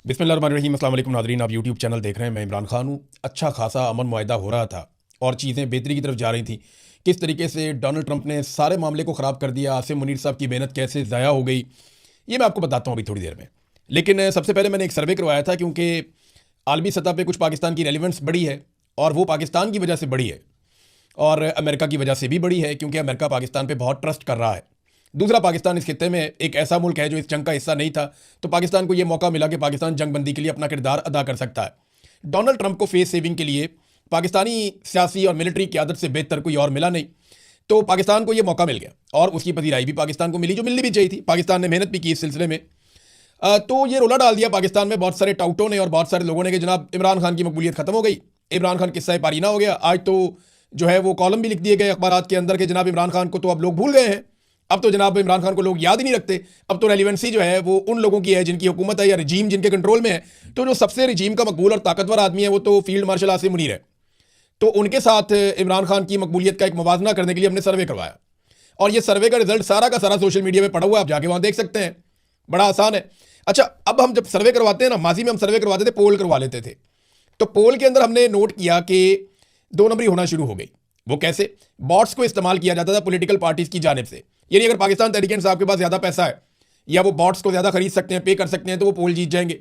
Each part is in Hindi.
बिस्मिल्लाहिर्रहमानिर्रहीम। अस्सलाम वालेकुम नाज़रीन, आप यूट्यूब चैनल देख रहे हैं। मैं इमरान खान हूँ। अच्छा खासा अमन मुआहिदा हो रहा था और चीज़ें बेहतरी की तरफ जा रही थी। किस तरीके से डोनाल्ड ट्रंप ने सारे मामले को ख़राब कर दिया, आसिम मुनीर साहब की मेहनत कैसे ज़ाया हो गई, ये मैं आपको बताता हूँ अभी थोड़ी देर में। लेकिन सबसे पहले मैंने एक सर्वे करवाया था, क्योंकि आलमी सतह पर कुछ पाकिस्तान की रेलिवेंस बड़ी है और वो पाकिस्तान की वजह से बड़ी है और अमेरिका की वजह से भी बड़ी है, क्योंकि अमेरिका पाकिस्तान पे बहुत ट्रस्ट कर रहा है। दूसरा, पाकिस्तान इस खित्ते में एक ऐसा मुल्क है जो इस जंग का हिस्सा नहीं था, तो पाकिस्तान को यह मौका मिला कि पाकिस्तान जंगबंदी के लिए अपना किरदार अदा कर सकता है। डोनाल्ड ट्रंप को फेस सेविंग के लिए पाकिस्तानी सियासी और मिलिट्री क़यादत से बेहतर कोई और मिला नहीं, तो पाकिस्तान को यह मौका मिल गया और उसकी पजीराई भी पाकिस्तान को मिली, जो मिलनी भी चाहिए थी। पाकिस्तान ने मेहनत भी की इस सिलसिले में। तो ये रोला डाल दिया पाकिस्तान में बहुत सारे टाउटों ने और बहुत सारे लोगों ने कि जनाब इमरान खान की मकबूलियत खत्म हो गई, इमरान खान किस्सा पारीना हो गया। आज तो जो है वो कॉलम भी लिख दिए गए अखबारात के अंदर कि जनाब इमरान खान को तो अब लोग भूल गए हैं, अब तो जनाब इमरान खान को लोग याद ही नहीं रखते, अब तो रेलिवेंसी जो है वो उन लोगों की है जिनकी हुकूमत है या रजीम जिनके कंट्रोल में है। तो जो सबसे रजीम का मकबूल और ताकतवर आदमी है वो तो फील्ड मार्शल आसिम मुनीर है। तो उनके साथ इमरान खान की मकबूलियत का एक मुवाजना करने के लिए हमने सर्वे करवाया और ये सर्वे का रिजल्ट सारा का सारा सोशल मीडिया में पड़ा हुआ है, आप जाके वहाँ देख सकते हैं। बड़ा आसान है। अच्छा, अब हम जब सर्वे करवाते हैं ना, माजी में हम सर्वे करवाते थे, पोल करवा लेते थे, तो पोल के अंदर हमने नोट किया कि दो नंबरी होना शुरू हो गई। वो कैसे? बॉट्स को इस्तेमाल किया जाता था पॉलिटिकल पार्टीज की जानिब से। यानी अगर पाकिस्तान तहरीक इंसाफ के पास ज़्यादा पैसा है या वो बॉट्स को ज़्यादा खरीद सकते हैं, पे कर सकते हैं, तो वो पोल जीत जाएंगे।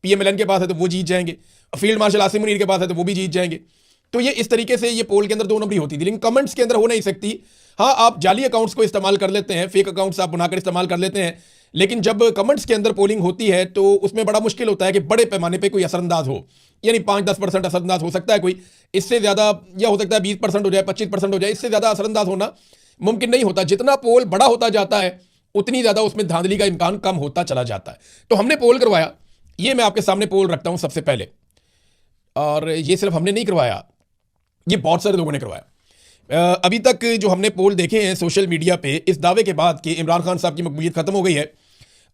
पीएमएलएन के पास है तो वो जीत जाएंगे, फील्ड मार्शल आसिम मुनीर के पास है तो वो भी जीत जाएंगे। तो ये इस तरीके से ये पोल के अंदर दो नंबरी होती थी, लेकिन कमेंट्स के अंदर हो नहीं सकती। हाँ, आप जाली अकाउंट्स को इस्तेमाल कर लेते हैं, फेक अकाउंट्स आप बनाकर इस्तेमाल कर लेते हैं, लेकिन जब कमेंट्स के अंदर पोलिंग होती है तो उसमें बड़ा मुश्किल होता है कि बड़े पैमाने पे कोई असरअंदाज हो। यानी 5-10% असरअंदाज हो सकता है कोई, इससे ज़्यादा या हो सकता है 20% हो जाए, 25% हो जाए, इससे ज़्यादा असरअंदाज होना मुमकिन नहीं होता। जितना पोल बड़ा होता जाता है उतनी ज़्यादा उसमें धांधली का इम्कान कम होता चला जाता है। तो हमने पोल करवाया, ये मैं आपके सामने पोल रखता हूँ सबसे पहले, और ये सिर्फ हमने नहीं करवाया, ये बहुत सारे लोगों ने करवाया। अभी तक जो हमने पोल देखे हैं सोशल मीडिया पे इस दावे के बाद कि इमरान खान साहब की मकबूलियत खत्म हो गई है,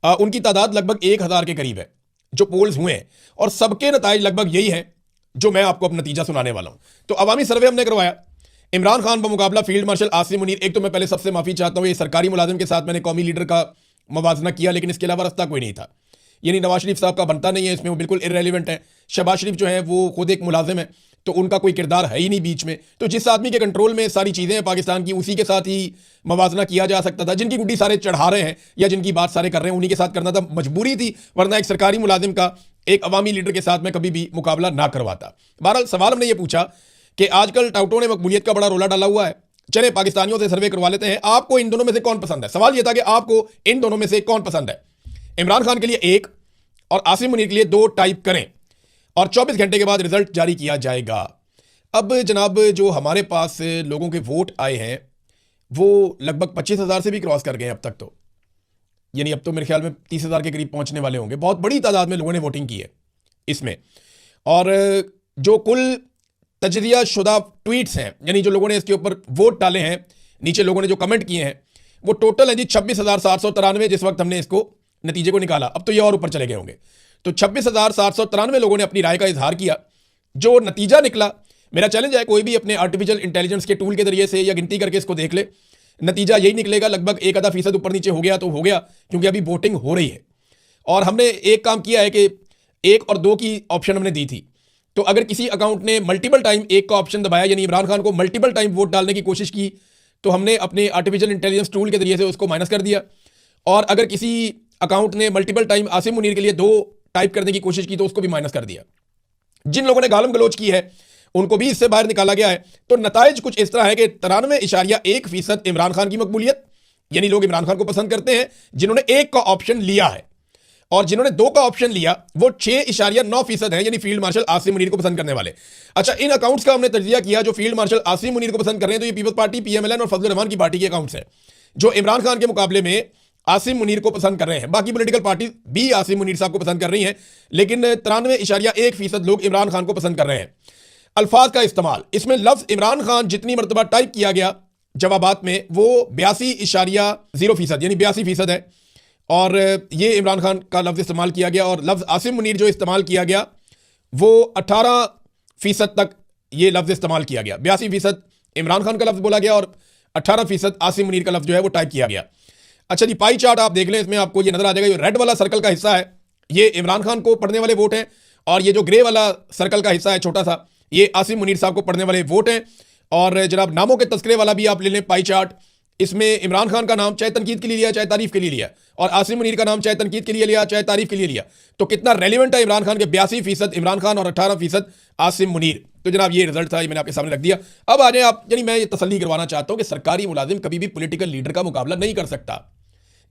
उनकी तादाद लगभग 1000 के करीब है जो पोल्स हुए हैं, और सबके नताइज लगभग यही है जो मैं आपको अब नतीजा सुनाने वाला हूं। तो अवामी सर्वे हमने करवाया, इमरान खान बमुकाबला फील्ड मार्शल आसिम मुनीर। एक तो मैं पहले सबसे माफ़ी चाहता हूं, ये सरकारी मुलाजिम के साथ मैंने कौमी लीडर का मवाजना किया, लेकिन इसके अलावा रास्ता कोई नहीं था। यानी नवाज शरीफ साहब का बनता नहीं है इसमें, वो बिल्कुल इररेलेवेंट है। शहबाज शरीफ जो है वो खुद एक मुलाजिम है, तो उनका कोई किरदार है ही नहीं बीच में। तो जिस आदमी के कंट्रोल में सारी चीज़ें हैं पाकिस्तान की, उसी के साथ ही मवाजना किया जा सकता था। जिनकी गुड्डी सारे चढ़ा रहे हैं या जिनकी बात सारे कर रहे हैं उन्हीं के साथ करना था, मजबूरी थी, वरना एक सरकारी मुलाजिम का एक अवामी लीडर के साथ मैं कभी भी मुकाबला ना करवाता। बहरहाल सवाल हमने ये पूछा कि आजकल टाउटों ने मकबूलियत का बड़ा रोला डाला हुआ है, चले पाकिस्तानियों से सर्वे करवा लेते हैं, आपको इन दोनों में से कौन पसंद है। सवाल यह था कि आपको इन दोनों में से कौन पसंद है। इमरान खान के लिए 1 और आसिम मुनीर के लिए 2 टाइप करें और 24 घंटे के बाद रिजल्ट जारी किया जाएगा। अब जनाब जो हमारे पास लोगों के वोट आए हैं वो लगभग 25,000 से भी क्रॉस कर गए अब तक, तो यानी अब तो मेरे ख्याल में 30,000 के करीब पहुंचने वाले होंगे। बहुत बड़ी तादाद में लोगों ने वोटिंग की है इसमें। और जो कुल तजज़िया शुदा ट्वीट्स हैं, यानी जो लोगों ने इसके ऊपर वोट डाले हैं, नीचे लोगों ने जो कमेंट किए हैं, वो टोटल है जी 26,793 जिस वक्त हमने इसको नतीजे को निकाला। अब तो ये और ऊपर चले गए होंगे। तो 26,793 लोगों ने अपनी राय का इजहार किया। जो नतीजा निकला, मेरा चैलेंज है कोई भी अपने आर्टिफिशियल इंटेलिजेंस के टूल के जरिए से या गिनती करके इसको देख ले, नतीजा यही निकलेगा। लगभग 1-आधा% ऊपर नीचे हो गया तो हो गया, क्योंकि अभी वोटिंग हो रही है। और हमने एक काम किया है कि 1 और 2 की ऑप्शन हमने दी थी, तो अगर किसी अकाउंट ने मल्टीपल टाइम 1 का ऑप्शन दबाया, यानी इमरान खान को मल्टीपल टाइम वोट डालने की कोशिश की, तो हमने अपने आर्टिफिशियल इंटेलिजेंस टूल के जरिए से उसको माइनस कर दिया। और अगर किसी अकाउंट ने मल्टीपल टाइम आसिम मुनीर के लिए 2 टाइप करने की कोशिश की तो उसको भी माइनस कर दिया। जिन लोगों ने गालम गलोच की है उनको भी इससे बाहर निकाला गया है। तो नताइज कुछ इस तरह है कि 93.1% इमरान खान की मकबूलियत, यानी लोग इमरान खान को पसंद करते हैं जिन्होंने 1 का ऑप्शन लिया है, और जिन्होंने 2 का ऑप्शन लिया वो 6.9% है, यानी फील्ड मार्शल आसिम मुनीर को पसंद करने वाले। अच्छा, इन अकाउंट्स का हमने तज्जिया किया जो फील्ड मार्शल आसिम मुनीर को पसंद कर रहे हैं, तो ये पीपल्स पार्टी, पीएमएलएन और फजल रहमान की पार्टी के अकाउंट्स हैं जो इमरान खान के मुकाबले में आसिम मुनीर को पसंद कर रहे हैं। बाकी पॉलिटिकल पार्टी भी आसिम मुनीर साहब को पसंद कर रही हैं, लेकिन 93.1% लोग इमरान खान को पसंद कर रहे हैं। अल्फाज का इस्तेमाल, इसमें लफ्ज इमरान खान जितनी मरतबा टाइप किया गया जवाबात में वो 82.0% यानी 82% है, और ये इमरान खान का लफ्ज इस्तेमाल किया गया। और लफ्ज आसिम मुनीर जो इस्तेमाल किया गया वो 18% तक ये लफ्ज इस्तेमाल किया गया। 82% इमरान खान का लफ्ज बोला गया और 18% आसिम मुनीर का लफ्ज जो है वो टाइप किया गया। अच्छा जी, पाई चार्ट आप देख लें, इसमें आपको ये नजर आ जाएगा। ये रेड वाला सर्कल का हिस्सा है ये इमरान खान को पढ़ने वाले वोट हैं, और ये जो ग्रे वाला सर्कल का हिस्सा है छोटा सा, ये आसिम मुनीर साहब को पढ़ने वाले वोट हैं। और जनाब नामों के तस्करे वाला भी आप ले लें पाई चार्ट, इसमें इमरान खान का नाम चाहे तनकीद के लिए लिया चाहे तारीफ के लिए लिया, और आसिम मुनीर का नाम चाहे तनकीद के लिए लिया चाहे तारीफ के लिए लिया, तो कितना रेलिवेंट है इमरान खान के 82% इमरान खान और 18% आसिम मुनीर। तो जनाब ये रिजल्ट था, ये मैंने आपके सामने रख दिया। अब आ जाए आप, यानी मैं ये तसल्ली करवाना चाहता हूं कि सरकारी मुलाजिम कभी भी पॉलिटिकल लीडर का मुकाबला नहीं कर सकता।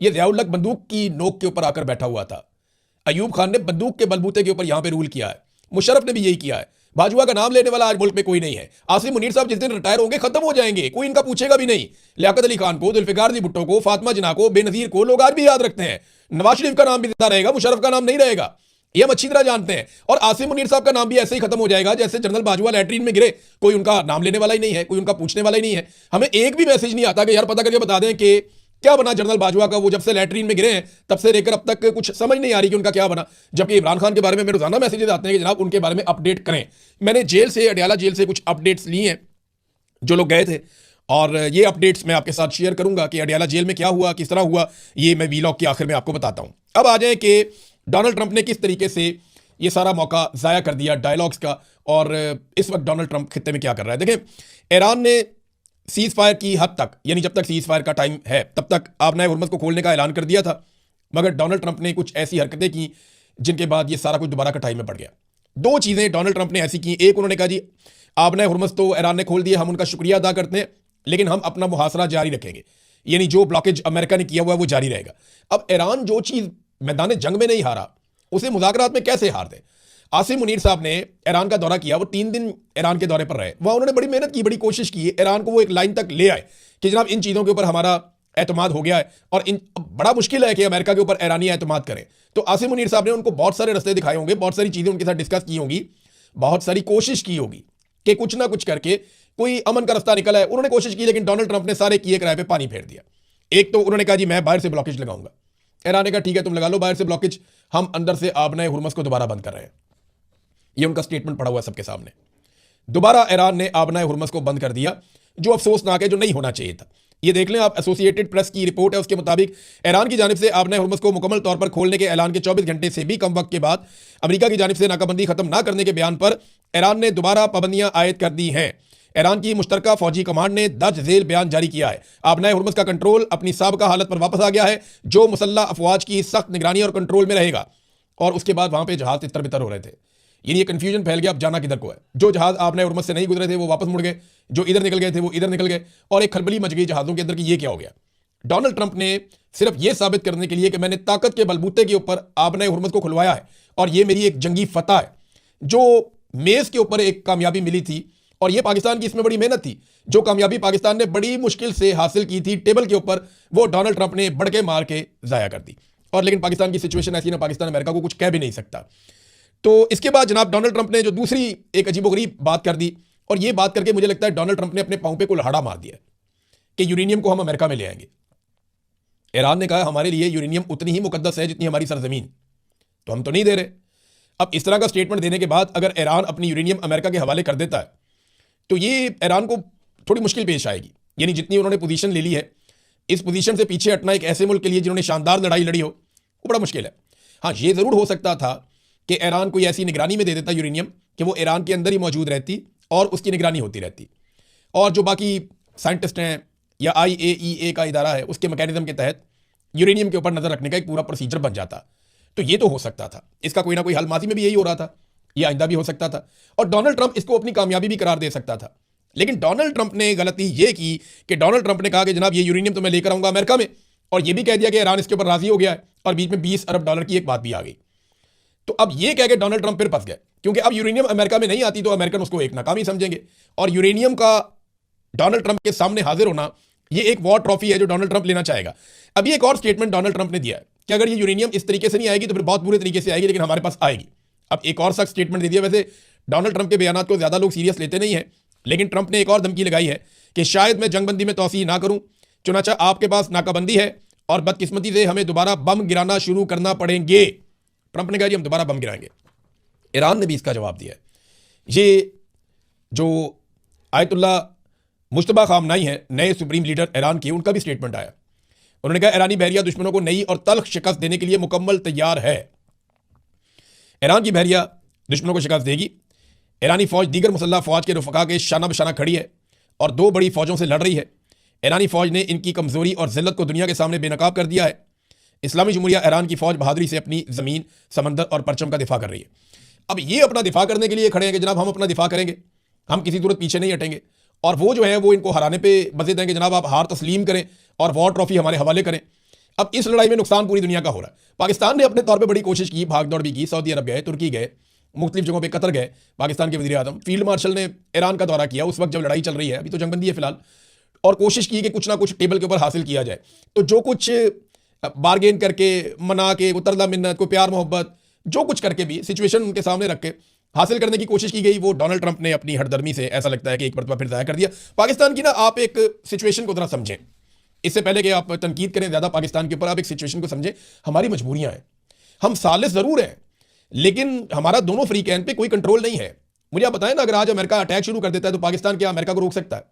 ये ज़ियाउल हक बंदूक की नोक के ऊपर आकर बैठा हुआ था, अयूब खान ने बंदूक के बलबूते के ऊपर यहां पे रूल किया है, मुशर्रफ ने भी यही किया है। बाजवा का नाम लेने वाला आज मुल्क में कोई नहीं है। आसिम मुनीर साहब जिस दिन रिटायर होंगे खत्म हो जाएंगे, कोई इनका पूछेगा भी नहीं। लियाकत अली खान को, जुल्फिकार अली भुट्टो को, फातिमा जिन्ना को, बेनजीर को लोग आज भी याद रखते हैं। नवाज शरीफ का नाम भी जिंदा रहेगा, मुशर्रफ का नाम नहीं रहेगा, ये हम अच्छी तरह जानते हैं। और आसिम मुनीर साहब का नाम भी ऐसे ही खत्म हो जाएगा जैसे जनरल बाजवा लैट्रीन में गिरे, कोई उनका नाम लेने वाला ही नहीं है, कोई उनका पूछने वाला ही नहीं है। हमें एक भी मैसेज नहीं आता कि यार पता करके बता दें कि क्या बना जनरल बाजवा का, वो जब से लैट्रीन में गिरे हैं तब से लेकर अब तक कुछ समझ नहीं आ रही कि उनका क्या बना। जबकि इमरान खान के बारे में रोजाना मैसेजेस आते हैं कि जनाब उनके बारे में अपडेट करें। मैंने जेल से, अडयाला जेल से कुछ अपडेट्स लिए हैं जो लोग गए थे, और ये अपडेट्स मैं आपके साथ शेयर करूंगा कि अडयाला जेल में क्या हुआ, किस तरह हुआ, ये मैं वीलॉग के आखिर में आपको बताता हूं। अब आ जाए कि डोनाल्ड ट्रंप ने किस तरीके से ये सारा मौका जाया कर दिया डायलॉग्स का, और इस वक्त डोनाल्ड ट्रंप खित्ते में क्या कर रहा है। देखें, ईरान ने सीज फायर की हद तक, यानी जब तक सीज फायर का टाइम है तब तक आबनाए हुर्मुज़ को खोलने का ऐलान कर दिया था, मगर डोनाल्ड ट्रंप ने कुछ ऐसी हरकतें की जिनके बाद ये सारा कुछ दोबारा का टाइम में पड़ गया। दो चीज़ें डोनाल्ड ट्रंप ने ऐसी की, एक उन्होंने कहा जी आबनाए हुर्मुज़ तो ईरान ने खोल दिया, हम उनका शुक्रिया अदा करते हैं, लेकिन हम अपना मुहासरा जारी रखेंगे, यानी जो ब्लॉकेज अमेरिका ने किया हुआ है वो जारी रहेगा। अब ईरान जो चीज़ मैदान जंग में नहीं हारा, उसे मुज़ाकरात में कैसे हार दे। आसिम मुनीर साहब ने ईरान का दौरा किया, वो 3 दिन ईरान के दौरे पर रहे, वहां उन्होंने बड़ी मेहनत की, बड़ी कोशिश की, ईरान को वो एक लाइन तक ले आए कि जनाब इन चीज़ों के ऊपर हमारा एतमाद हो गया है, और इन बड़ा मुश्किल है कि अमेरिका के ऊपर ईरानी एतमाद करें। तो आसिम मुनीर साहब ने उनको बहुत सारे रास्ते दिखाए होंगे, बहुत सारी चीज़ें उनके साथ डिस्कस की होंगी, बहुत सारी कोशिश की होगी कि कुछ ना कुछ करके कोई अमन का रास्ता निकला है। उन्होंने कोशिश की, लेकिन डोनाल्ड ट्रंप ने सारे किए किराए पे पानी फेर दिया। एक तो उन्होंने कहा जी मैं बाहर से ब्लॉकेज लगाऊंगा, ईरान ने कहा ठीक है तुम लगा लो बाहर से ब्लॉकेज, हम अंदर से आबनाए हुर्मुज़ को दोबारा बंद कर रहे हैं। ये उनका स्टेटमेंट पड़ा हुआ है सबके सामने। दोबारा ईरान ने आबनाए हुर्मुज़ को बंद कर दिया, जो अफसोसनाक है, जो नहीं होना चाहिए था। ये देख लें आप, एसोसिएटेड प्रेस की रिपोर्ट है, उसके मुताबिक ईरान की जानिब से आबनाए हुर्मुज़ को मुकम्मल तौर पर खोलने के ऐलान के 24 घंटे से भी कम वक्त के बाद अमेरिका की जानिब से नाकाबंदी खत्म ना करने के बयान पर ईरान ने दोबारा पाबंदियां आयद कर दी हैं। ईरान की मुश्तरका फौजी कमांड ने दर्ज झेल बयान जारी किया है। आबनाए हुर्मुज़ का कंट्रोल अपनी साबिका हालत पर वापस आ गया है, जो मुसल्लह अफवाज की सख्त निगरानी और कंट्रोल में रहेगा। और उसके बाद वहां पर जहाज तितर बितर हो रहे थे, यानी ये कंफ्यूजन फैल गया, अब जाना किधर को है। जो जहाज आबनाए हुर्मुज़ से नहीं गुजरे थे वो वापस मुड़ गए, जो इधर निकल गए थे वो इधर निकल गए, और एक खलबली मच गई जहाज़ों के अंदर कि ये क्या हो गया। डोनाल्ड ट्रंप ने सिर्फ ये साबित करने के लिए कि मैंने ताकत के बलबूते के ऊपर आबनाए हुर्मुज़ को खुलवाया है और ये मेरी एक जंगी फतह है, जो मेज़ के ऊपर एक कामयाबी मिली थी, और ये पाकिस्तान की इसमें बड़ी मेहनत थी। जो कामयाबी पाकिस्तान ने बड़ी मुश्किल से हासिल की थी टेबल के ऊपर, वो डोनाल्ड ट्रंप ने बड़के मार के ज़ाया कर दी। और लेकिन पाकिस्तान की सिचुएशन ऐसी ना, पाकिस्तान अमेरिका को कुछ कह भी नहीं सकता। तो इसके बाद जनाब डोनाल्ड ट्रंप ने जो दूसरी एक अजीबोगरीब बात कर दी, और ये बात करके मुझे लगता है डोनाल्ड ट्रंप ने अपने पांव पे कुल्हाड़ा मार दिया कि यूरेनियम को हम अमेरिका में ले आएंगे। ईरान ने कहा हमारे लिए यूरेनियम उतनी ही मुकद्दस है जितनी हमारी सरजमीन, तो हम तो नहीं दे रहे। अब इस तरह का स्टेटमेंट देने के बाद अगर ईरान अपनी यूरेनियम अमेरिका के हवाले कर देता है तो ये ईरान को थोड़ी मुश्किल पेश आएगी। यानी जितनी उन्होंने पोजीशन ले ली है, इस पोजीशन से पीछे हटना एक ऐसे मुल्क के लिए जिन्होंने शानदार लड़ाई लड़ी हो, वो बड़ा मुश्किल है। हाँ, ये ज़रूर हो सकता था कि ईरान कोई ऐसी निगरानी में दे देता यूरेनियम कि वो ईरान के अंदर ही मौजूद रहती और उसकी निगरानी होती रहती, और जो बाकी साइंटिस्ट हैं या IAEA का इदारा है उसके मैकेनिज्म के तहत यूरेनियम के ऊपर नज़र रखने का एक पूरा प्रोसीजर बन जाता। तो ये तो हो सकता था, इसका कोई ना कोई हल माजी में भी यही हो रहा था, ये आइंदा भी हो सकता था, और डोनाल्ड ट्रंप इसको अपनी कामयाबी भी करार दे सकता था। लेकिन डोनाल्ड ट्रंप ने गलती ये की कि डोनाल्ड ट्रंप ने कहा कि जनाब ये यूरेनियम तो मैं लेकर आऊंगा अमेरिका में, और ये भी कह दिया कि ईरान इसके ऊपर राजी हो गया है, और बीच में $20 अरब की एक बात भी आ गई। तो अब ये कह के डोनाल्ड ट्रंप फिर फंस गए, क्योंकि अब यूरेनियम अमेरिका में नहीं आती तो अमेरिकन उसको एक नाकामी समझेंगे, और यूरेनियम का डोनाल्ड ट्रंप के सामने हाजिर होना ये एक वॉर ट्रॉफी है जो डोनाल्ड ट्रंप लेना चाहेगा। अब ये एक और स्टेटमेंट डोनाल्ड ट्रंप ने दिया है कि अगर ये यूरेनियम इस तरीके से नहीं आएगी तो फिर बहुत बुरे तरीके से आएगी, लेकिन हमारे पास आएगी। अब एक और सख्त स्टेटमेंट दे दिया। वैसे डोनाल्ड ट्रंप के बयान को ज़्यादा लोग सीरियस लेते नहीं हैं, लेकिन ट्रंप ने एक और धमकी लगाई है कि शायद मैं जंगबंदी में तोसी ना करूं, चुनाचा आपके पास नाकाबंदी है और बदकिस्मती से हमें दोबारा बम गिराना शुरू करना पड़ेंगे। ट्रंप ने कहा जी हम दोबारा बम गिराएंगे। ईरान ने भी इसका जवाब दिया है। ये जो आयतुल्ला मुश्तबा खामनाई है, नए सुप्रीम लीडर ईरान के, उनका भी स्टेटमेंट आया। उन्होंने कहा ईरानी बहरिया दुश्मनों को नई और तल्ख शिकस्त देने के लिए मुकम्मल तैयार है। ईरान की बहरिया दुश्मनों को शिकस्त देगी। ईरानी फौज दीगर मुसल्लह फौज के रफका के शाना बशाना खड़ी है और दो बड़ी फौजों से लड़ रही है। ईरानी फौज ने इनकी कमजोरी और जिल्लत को दुनिया के सामने बेनकाब कर दिया है। इस्लामी जमहूरिया ईरान की फौज बहादुरी से अपनी ज़मीन, समंदर और परचम का दिफा कर रही है। अब ये अपना दिफा करने के लिए खड़े हैं कि जनाब हम अपना दिफा करेंगे, हम किसी सूरत पीछे नहीं हटेंगे। और वो जो है वो इनको हराने पे मजे दें कि जनाब आप हार तस्लीम करें और वॉर ट्रॉफी हमारे हवाले करें। अब इस लड़ाई में नुकसान पूरी दुनिया का हो रहा है। पाकिस्तान ने अपने तौर पर बड़ी कोशिश की, भाग दौड़ भी की, सऊदी अरब गए, तुर्की गए, मुख्तलिफ जगहों पर कतर गए। पाकिस्तान के वज़ीर आज़म फील्ड मार्शल ने ईरान का दौरा किया उस वक्त जब लड़ाई चल रही है, अभी तो जंगबंदी है फिलहाल, और कोशिश की कि कुछ ना कुछ टेबल के ऊपर हासिल किया जाए। तो जो कुछ बारगेन करके, मना के, तरला मिन्नत, कोई प्यार मोहब्बत, जो कुछ करके भी सिचुएशन उनके सामने रख के हासिल करने की कोशिश की गई, वो डोनाल्ड ट्रंप ने अपनी हठधर्मी से ऐसा लगता है कि एक मरतबा फिर ज़ाहिर कर दिया। पाकिस्तान की ना आप एक सिचुएशन को जरा समझें, इससे पहले कि आप तनकीद करें ज़्यादा पाकिस्तान के ऊपर, आप एक सिचुएशन को समझें। हमारी मजबूरियां हैं, हम सालिस ज़रूर हैं, लेकिन हमारा दोनों फ्री कैन पे कोई कंट्रोल नहीं है। मुझे आप बताएं ना, अगर आज अमेरिका अटैक शुरू कर देता है तो पाकिस्तान क्या अमेरिका को रोक सकता है?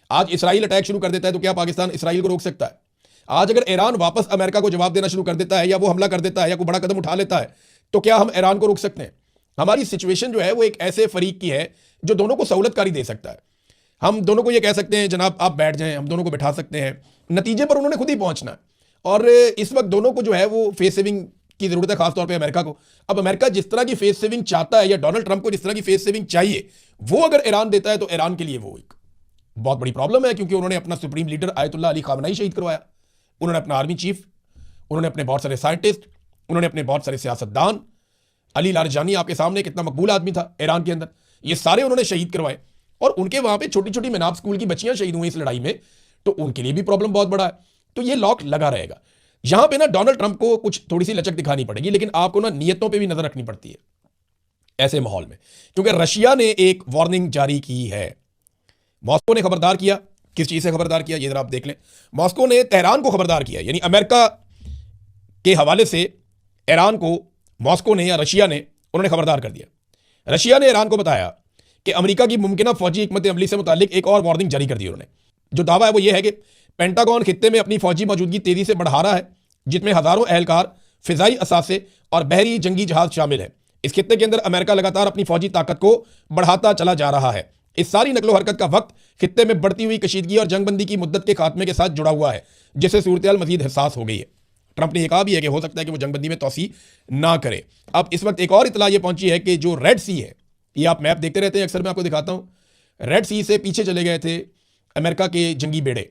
आज इसराइल अटैक शुरू कर देता है तो क्या पाकिस्तान इसराइल को रोक सकता है? आज अगर ईरान वापस अमेरिका को जवाब देना शुरू कर देता है, या वो हमला कर देता है, या कोई बड़ा कदम उठा लेता है, तो क्या हम ईरान को रोक सकते हैं? हमारी सिचुएशन जो है वो एक ऐसे फरीक की है जो दोनों को सहूलतकारी दे सकता है। हम दोनों को ये कह सकते हैं जनाब आप बैठ जाएं, हम दोनों को बैठा सकते हैं, नतीजे पर उन्होंने खुद ही पहुंचना है। और इस वक्त दोनों को जो है वो फेस सेविंग की जरूरत है, खासतौर पर अमेरिका को। अब अमेरिका जिस तरह की फेस सेविंग चाहता है, या डोनाल्ड ट्रंप को जिस तरह की फेस सेविंग चाहिए, वो अगर ईरान देता है तो ईरान के लिए वो एक बहुत बड़ी प्रॉब्लम है, क्योंकि उन्होंने अपना सुप्रीम लीडर आयतुल्लाह अली खामनाई शहीद करवाया, उन्होंने अपना आर्मी चीफ, उन्होंने अपने बहुत सारे साइंटिस्ट, उन्होंने अपने बहुत सारे सियासतदान, अली लारजानी आपके सामने कितना मकबूल आदमी था ईरान के अंदर, ये सारे उन्होंने शहीद करवाए। और उनके वहां पे छोटी छोटी मिनाब स्कूल की बच्चियां शहीद हुई इस लड़ाई में, तो उनके लिए भी प्रॉब्लम बहुत बड़ा है। तो ये लॉक लगा रहेगा। यहां पे ना डोनाल्ड ट्रंप को कुछ थोड़ी सी लचक दिखानी पड़ेगी, लेकिन आपको ना नीयतों पे भी नजर रखनी पड़ती है ऐसे माहौल में, क्योंकि रशिया ने एक वार्निंग जारी की है। मॉस्को ने खबरदार किया, किस चीज से खबरदार किया ये जरा आप देख लें। मॉस्को ने तेहरान को खबरदार किया, यानी अमेरिका के हवाले से ईरान को मॉस्को ने या रशिया ने उन्होंने खबरदार कर दिया। रशिया ने ईरान को बताया कि अमेरिका की मुमकिन फौजी हिकमत अमली से मुतालिक एक और वार्निंग जारी कर दी उन्होंने। जो दावा है वो ये है कि पेंटागन खित्ते में अपनी फौजी मौजूदगी तेजी से बढ़ा रहा है, जिसमें हजारों एहलकार, फिजाई असासे और बहरी जंगी जहाज शामिल है। इस खित्ते के अंदर अमेरिका लगातार अपनी फौजी ताकत को बढ़ाता चला जा रहा है। इस सारी नकलो हरकत का वक्त खित्ते में बढ़ती हुई कशीदगी और जंगबंदी की मुद्दत के खात्मे के साथ जुड़ा हुआ है, जिससे सूरत मजीद हसास हो गई है। ट्रंप ने यह कहा भी है कि हो सकता है कि वो जंगबंदी में तोसी ना करे। अब इस वक्त एक और इतला ये पहुंची है कि जो रेड सी है, ये आप मैप देखते रहते हैं अक्सर, मैं आपको दिखाता हूं, रेड सी से पीछे चले गए थे अमेरिका के जंगी बेड़े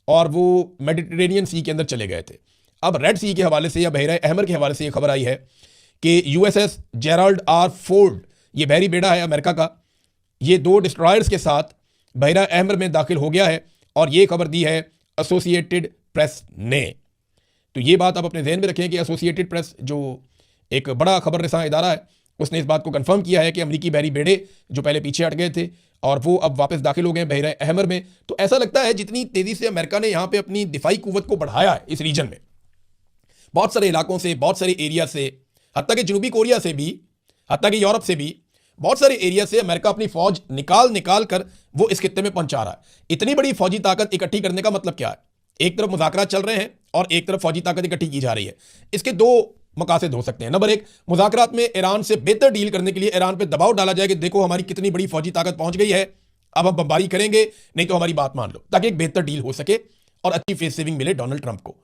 और वो मेडिटेरेनियन सी के अंदर चले गए थे। अब रेड सी के हवाले से या बहरा अहमर के हवाले से ये खबर आई है कि यूएसएस जेराल्ड आर फोर्ड, ये बहरी बेड़ा है अमेरिका का, ये 2 डिस्ट्रॉयर्स के साथ बहरा अहमर में दाखिल हो गया है। और ये खबर दी है एसोसिएटेड प्रेस ने। तो ये बात आप अपने ध्यान में रखें कि एसोसिएटेड प्रेस जो एक बड़ा खबर रसां इदारा है, उसने इस बात को कंफर्म किया है कि अमेरिकी बहरी बेड़े जो पहले पीछे हट गए थे और वो अब वापस दाखिल हो गए बहरा अहमर में। तो ऐसा लगता है जितनी तेजी से अमेरिका ने यहाँ पे अपनी दिफाई कुव्वत को बढ़ाया है इस रीजन में, बहुत सारे इलाकों से, बहुत सारे एरिया से, हत्ता कि जनूबी कोरिया से भी, हत्ता कि यूरोप से भी, बहुत सारे एरिया से अमेरिका अपनी फौज निकाल कर वो इस खित्ते में पहुंचा रहा है। इतनी बड़ी फौजी ताकत इकट्ठी करने का मतलब क्या है? एक तरफ मुज़ाकरात चल रहे हैं और एक तरफ फौजी ताकत इकट्ठी की जा रही है। इसके 2 मकासद हो सकते हैं। नंबर 1, मुज़ाकरात में ईरान से बेहतर डील करने के लिए ईरान पे दबाव डाला जाए कि देखो हमारी कितनी बड़ी फौजी ताकत पहुंच गई है, अब हम बमबारी करेंगे, नहीं तो हमारी बात मान लो, ताकि एक बेहतर डील हो सके और अच्छी फेस सेविंग मिले डोनाल्ड ट्रंप को।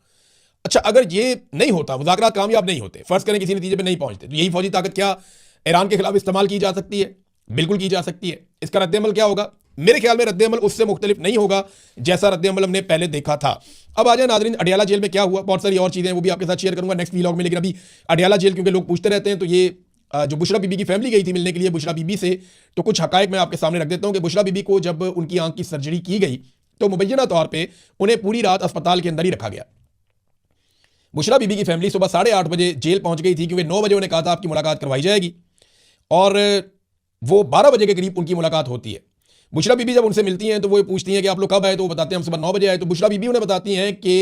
अच्छा, अगर ये नहीं होता, मुज़ाकरात कामयाब नहीं होते, फर्ज करें किसी नतीजे पर नहीं पहुंचते, तो यही फौजी ताकत क्या ईरान के खिलाफ इस्तेमाल की जा सकती है? बिल्कुल की जा सकती है। इसका रद्द-ए-अमल क्या होगा? मेरे ख्याल में रद्द-ए-अमल उससे मुख्तलिफ नहीं होगा जैसा रद्द-ए-अमल हमने पहले देखा था। अब आ जाए नाज़रीन, अडियाला जेल में क्या हुआ, बहुत सारी और चीज़ें वो भी आपके साथ शेयर करूंगा नेक्स्ट व्लॉग में। लेकिन अभी अडियाला जेल, क्योंकि लोग पूछते रहते हैं, तो ये जो बुशरा बीबी की फैमिली गई थी मिलने के लिए बुशरा बीबी से, तो कुछ हकायक मैं आपके सामने रख देता हूं कि बुशरा बीबी को जब उनकी आंख की सर्जरी की गई तो मुबैना तौर पर उन्हें पूरी रात अस्पताल के अंदर ही रखा गया। बुशरा बीबी की फैमिली सुबह 8:30 बजे जेल पहुंच गई थी, क्योंकि 9 बजे उन्हें कहा था आपकी मुलाकात करवाई जाएगी, और वो 12 बजे के करीब उनकी मुलाकात होती है। बुशरा बीबी जब उनसे मिलती हैं तो वो पूछती हैं कि आप लोग कब आए, तो वो बताते हैं हम सुबह 9 बजे आए। तो बुशरा बीबी उन्हें बताती हैं कि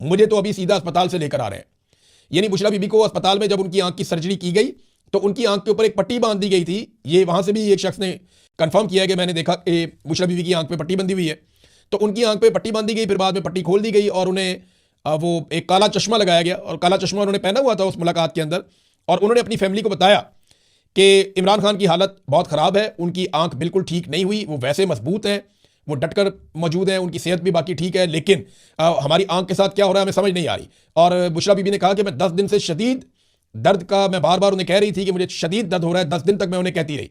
मुझे तो अभी सीधा अस्पताल से लेकर आ रहे हैं। यानी बुशरा बीबी को अस्पताल में जब उनकी आंख की सर्जरी की गई तो उनकी आंख के ऊपर एक पट्टी बांध दी गई थी। ये वहां से भी एक शख्स ने कंफर्म किया है कि मैंने देखा कि बुशरा बीबी की आंख पे पट्टी बंधी हुई है। तो उनकी आंख पे पट्टी बांधी गई, फिर बाद में पट्टी खोल दी गई और उन्हें वो एक काला चश्मा लगाया गया, और काला चश्मा उन्होंने पहना हुआ था उस मुलाकात के अंदर। और उन्होंने अपनी फैमिली को बताया कि इमरान खान की हालत बहुत ख़राब है, उनकी आंख बिल्कुल ठीक नहीं हुई, वो वैसे मजबूत हैं, वो डटकर मौजूद हैं, उनकी सेहत भी बाकी ठीक है, लेकिन हमारी आंख के साथ क्या हो रहा है हमें समझ नहीं आ रही। और बुशरा बीबी ने कहा कि मैं 10 दिन से शदीद दर्द का, मैं बार बार उन्हें कह रही थी कि मुझे शदीद दर्द हो रहा है, 10 दिन तक मैं उन्हें कहती रही,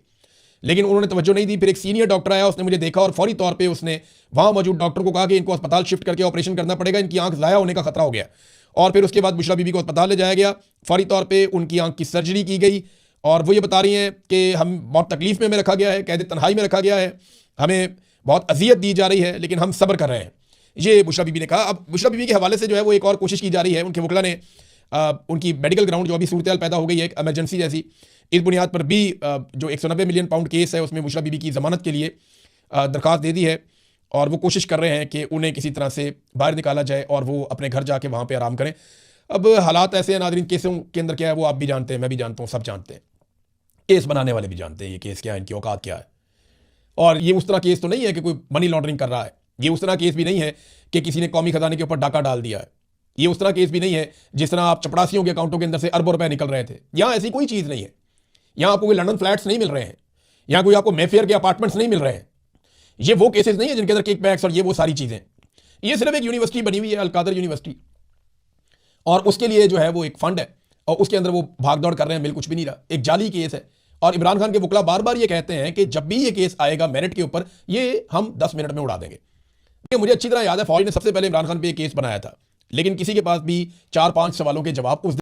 लेकिन उन्होंने तवज्जो नहीं दी। फिर एक सीनियर डॉक्टर आया, उसने मुझे देखा और फौरी तौर पे उसने वहां मौजूद डॉक्टर को कहा कि इनको अस्पताल शिफ्ट करके ऑपरेशन करना पड़ेगा, इनकी आंख ज़ाया होने का खतरा हो गया। और फिर उसके बाद बुशरा बीबी को अस्पताल ले जाया गया, फौरी तौर पे उनकी आंख की सर्जरी की गई। और वो ये बता रही हैं कि हम बहुत तकलीफ में हमें रखा गया है, कैद तन्हाई में रखा गया है, हमें बहुत अजियत दी जा रही है, लेकिन हम सब्र कर रहे हैं, ये बुशरा बीबी ने कहा। अब बुशरा बीबी के हवाले से जो है वो एक और कोशिश की जा रही है, उनके वकला ने उनकी मेडिकल ग्राउंड जो अभी सूरत पैदा हो गई है एक एमरजेंसी जैसी, इस बुनियाद पर भी जो 190 मिलियन पाउंड केस है उसमें बुशरा बीबी की ज़मानत के लिए दरख्वास्त दे दी है, और वो कोशिश कर रहे हैं कि उन्हें किसी तरह से बाहर निकाला जाए और वो अपने घर जाके वहाँ पे आराम करें। अब हालात ऐसे हैं नाज़रीन, केसों के अंदर क्या है वो आप भी जानते हैं, मैं भी जानता हूँ, सब जानते हैं, केस बनाने वाले भी जानते हैं ये केस क्या है, इनकी औकात क्या है। और ये उस तरह केस तो नहीं है कि कोई मनी लॉन्ड्रिंग कर रहा है, ये उस तरह केस भी नहीं है कि किसी ने कौमी खजाने के ऊपर डाका डाल दिया है, ये उस तरह केस भी नहीं है जिस तरह आप चपड़ासियों के अकाउंटों के अंदर से अरबों रुपए निकल रहे थे। यहाँ ऐसी कोई चीज़ नहीं है, यहाँ आपको कोई लंदन फ्लैट्स नहीं मिल रहे हैं, यहाँ कोई आपको मेफेयर के अपार्टमेंट्स नहीं मिल रहे हैं, ये वो केसेस नहीं है जिनके अंदर किक बैक्स और ये वो सारी चीज़ें। ये सिर्फ एक यूनिवर्सिटी बनी हुई है, अल-कादर यूनिवर्सिटी, और उसके लिए जो है वो एक फंड है और उसके अंदर वो भाग दौड़ कर रहे हैं, मिल कुछ भी नहीं रहा, एक जाली केस है। और इमरान खान के वकला बार बार ये कहते हैं कि जब भी ये केस आएगा मेरिट के ऊपर, ये हम 10 मिनट में उड़ा देंगे। मुझे अच्छी तरह याद है फौज ने सबसे पहले इमरान खान पे ये केस बनाया था, लेकिन किसी के पास भी 4-5 सवालों के जवाब उस